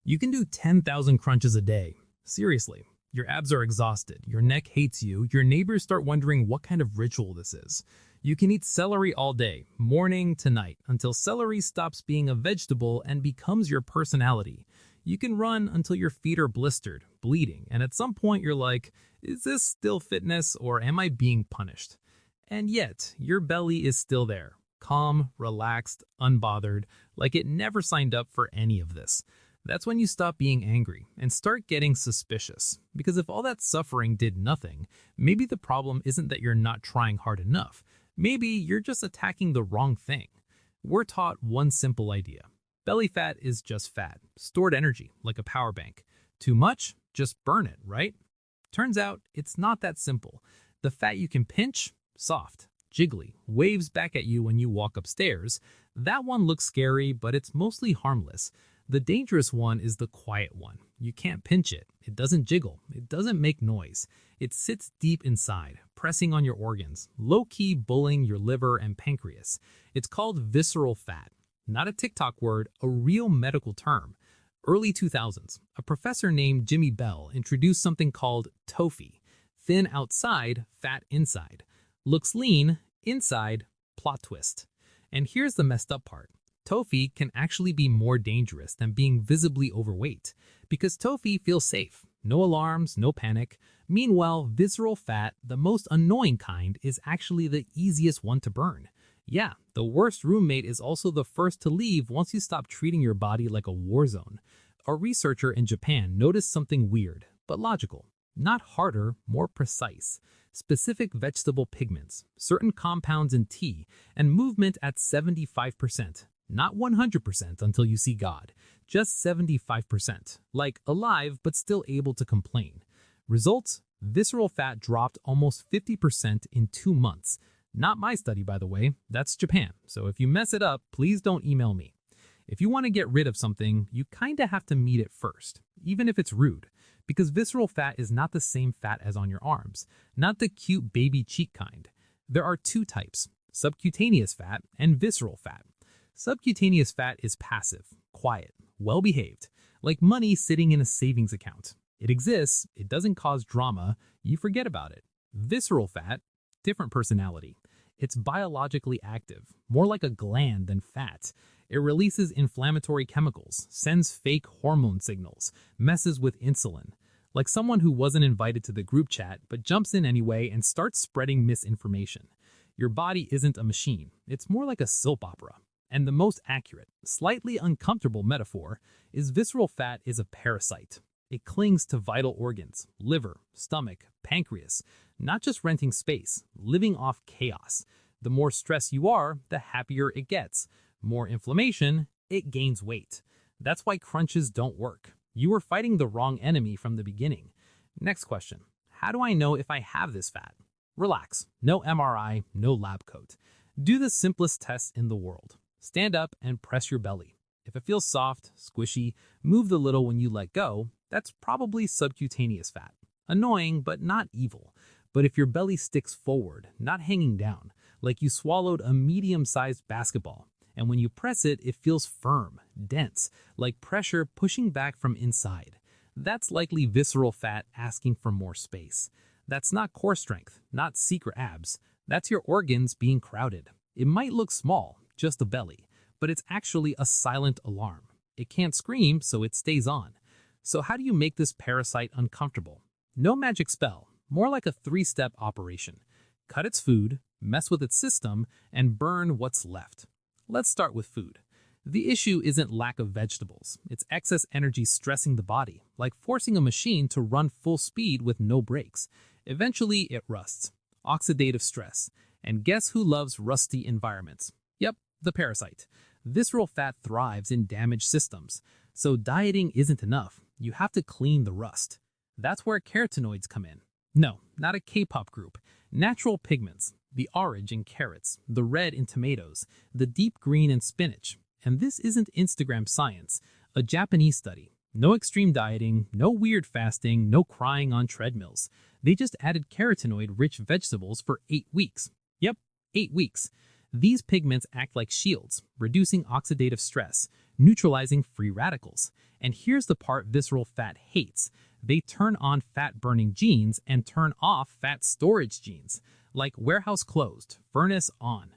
You can do 10,000 crunches a day. Seriously, your abs are exhausted, your neck hates you, your neighbors start wondering what kind of ritual this is. You can eat celery all day, morning to night, until celery stops being a vegetable and becomes your personality. You can run until your feet are blistered, bleeding, and at some point you're like, is this still fitness or am I being punished? And yet, your belly is still there, calm, relaxed, unbothered, like it never signed up for any of this. That's when you stop being angry and start getting suspicious. Because if all that suffering did nothing, maybe the problem isn't that you're not trying hard enough. Maybe you're just attacking the wrong thing. We're taught one simple idea. Belly fat is just fat, stored energy, like a power bank. Too much? Just burn it, right? Turns out, it's not that simple. The fat you can pinch? Soft, jiggly, waves back at you when you walk upstairs. That one looks scary, but it's mostly harmless. The dangerous one is the quiet one. You can't pinch it. It doesn't jiggle. It doesn't make noise. It sits deep inside, pressing on your organs, low-key bullying your liver and pancreas. It's called visceral fat. Not a TikTok word, a real medical term. Early 2000s, a professor named Jimmy Bell introduced something called TOFI. Thin outside, fat inside. Looks lean, inside, plot twist. And here's the messed up part. TOFI can actually be more dangerous than being visibly overweight, because TOFI feels safe. No alarms, no panic. Meanwhile, visceral fat, the most annoying kind, is actually the easiest one to burn. Yeah, the worst roommate is also the first to leave once you stop treating your body like a war zone. A researcher in Japan noticed something weird, but logical. Not harder, more precise. Specific vegetable pigments, certain compounds in tea, and movement at 75%. Not 100% until you see God, just 75%, like alive but still able to complain. Results? Visceral fat dropped almost 50% in 2 months. Not my study, by the way, that's Japan, so if you mess it up, please don't email me. If you want to get rid of something, you kinda have to meet it first, even if it's rude, because visceral fat is not the same fat as on your arms, not the cute baby cheek kind. There are 2 types, subcutaneous fat and visceral fat. Subcutaneous fat is passive, quiet, well-behaved, like money sitting in a savings account. It exists, it doesn't cause drama, you forget about it. Visceral fat, different personality. It's biologically active, more like a gland than fat. It releases inflammatory chemicals, sends fake hormone signals, messes with insulin. Like someone who wasn't invited to the group chat but jumps in anyway and starts spreading misinformation. Your body isn't a machine, it's more like a soap opera. And the most accurate, slightly uncomfortable metaphor is visceral fat is a parasite. It clings to vital organs, liver, stomach, pancreas, not just renting space, living off chaos. The more stressed you are, the happier it gets. More inflammation, it gains weight. That's why crunches don't work. You were fighting the wrong enemy from the beginning. Next question. How do I know if I have this fat? Relax. No MRI, no lab coat. Do the simplest test in the world. Stand up and press your belly. If it feels soft, squishy, move the little when you let go, that's probably subcutaneous fat. Annoying, but not evil. But if your belly sticks forward, not hanging down, like you swallowed a medium-sized basketball, and when you press it, it feels firm, dense, like pressure pushing back from inside, that's likely visceral fat asking for more space. That's not core strength, not secret abs. That's your organs being crowded. It might look small, just a belly, but it's actually a silent alarm. It can't scream, so it stays on. So how do you make this parasite uncomfortable? No magic spell, more like a 3-step operation. Cut its food, mess with its system, and burn what's left. Let's start with food. The issue isn't lack of vegetables, it's excess energy stressing the body, like forcing a machine to run full speed with no brakes. Eventually, it rusts. Oxidative stress. And guess who loves rusty environments? Yep, the parasite. Visceral fat thrives in damaged systems, so dieting isn't enough. You have to clean the rust. That's where carotenoids come in. No, not a K-pop group. Natural pigments, the orange in carrots, the red in tomatoes, the deep green in spinach. And this isn't Instagram science, a Japanese study. No extreme dieting, no weird fasting, no crying on treadmills. They just added carotenoid-rich vegetables for 8 weeks. Yep, 8 weeks. These pigments act like shields, reducing oxidative stress, neutralizing free radicals. And here's the part visceral fat hates. They turn on fat-burning genes and turn off fat storage genes, like warehouse closed, furnace on.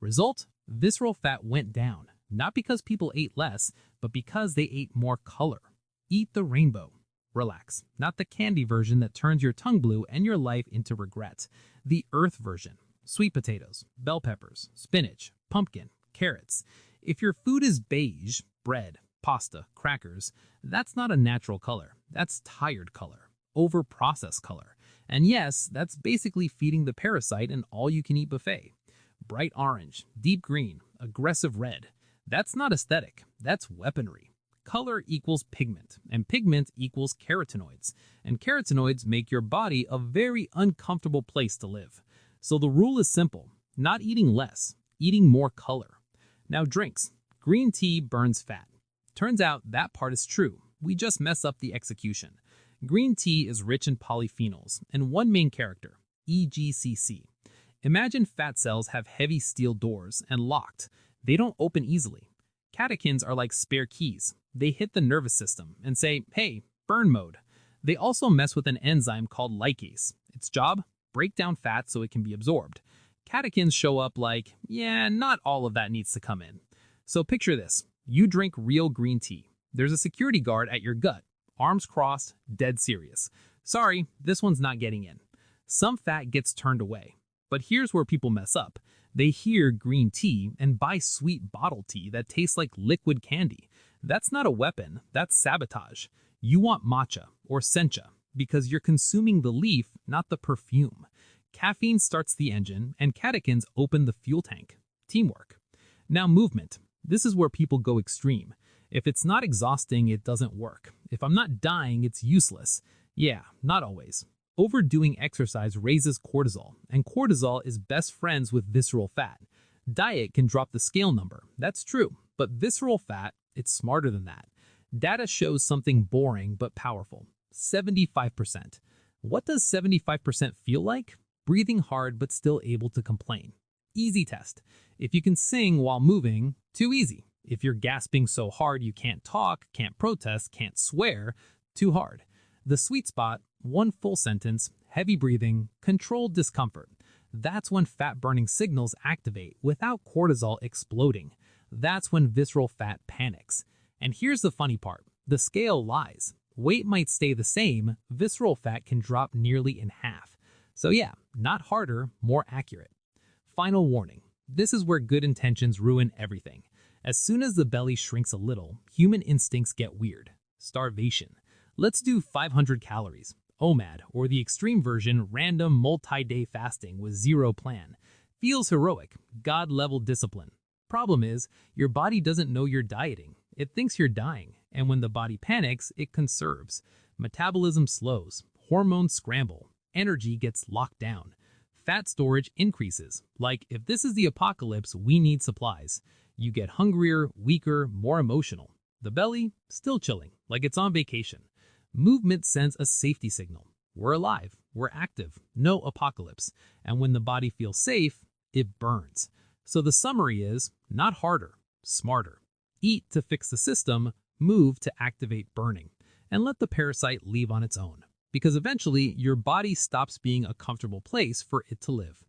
Result? Visceral fat went down, not because people ate less, but because they ate more color. Eat the rainbow. Relax, not the candy version that turns your tongue blue and your life into regret. The earth version. Sweet potatoes, bell peppers, spinach, pumpkin, carrots. If your food is beige, bread, pasta, crackers, that's not a natural color. That's tired color, over-processed color. And yes, that's basically feeding the parasite an all-you-can-eat buffet. Bright orange, deep green, aggressive red. That's not aesthetic, that's weaponry. Color equals pigment, and pigment equals carotenoids. And carotenoids make your body a very uncomfortable place to live. So the rule is simple, not eating less, eating more color. Now drinks. Green tea burns fat. Turns out that part is true. We just mess up the execution. Green tea is rich in polyphenols and one main character, EGCC. Imagine fat cells have heavy steel doors and locked. They don't open easily. Catechins are like spare keys. They hit the nervous system and say, hey, burn mode. They also mess with an enzyme called lipase. Its job? Break down fat so it can be absorbed. Catechins show up like, yeah, not all of that needs to come in. So picture this. You drink real green tea. There's a security guard at your gut, arms crossed, dead serious. Sorry, this one's not getting in. Some fat gets turned away. But here's where people mess up. They hear green tea and buy sweet bottled tea that tastes like liquid candy. That's not a weapon, that's sabotage. You want matcha or sencha because you're consuming the leaf, not the perfume. Caffeine starts the engine and catechins open the fuel tank. Teamwork. Now movement. This is where people go extreme. If it's not exhausting, it doesn't work. If I'm not dying, it's useless. Yeah, not always. Overdoing exercise raises cortisol, and cortisol is best friends with visceral fat. Diet can drop the scale number, that's true, but visceral fat, it's smarter than that. Data shows something boring but powerful. 75%. What does 75% feel like? Breathing hard but still able to complain. Easy test. If you can sing while moving, too easy. If you're gasping so hard you can't talk, can't protest, can't swear, too hard. The sweet spot, one full sentence, heavy breathing, controlled discomfort. That's when fat-burning signals activate without cortisol exploding. That's when visceral fat panics. And here's the funny part. The scale lies. Weight might stay the same, visceral fat can drop nearly in half. So yeah, not harder, more accurate. Final warning. This is where good intentions ruin everything. As soon as the belly shrinks a little, human instincts get weird. Starvation. Let's do 500 calories. OMAD, or the extreme version, random multi-day fasting with zero plan. Feels heroic, God-level discipline. Problem is, your body doesn't know you're dieting. It thinks you're dying, and when the body panics, it conserves. Metabolism slows, hormones scramble, energy gets locked down. Fat storage increases, like if this is the apocalypse, we need supplies. You get hungrier, weaker, more emotional. The belly, still chilling, like it's on vacation. Movement sends a safety signal. We're alive, we're active, no apocalypse. And when the body feels safe, it burns. So the summary is, not harder, smarter. Eat to fix the system, move to activate burning, and let the parasite leave on its own. Because eventually, your body stops being a comfortable place for it to live.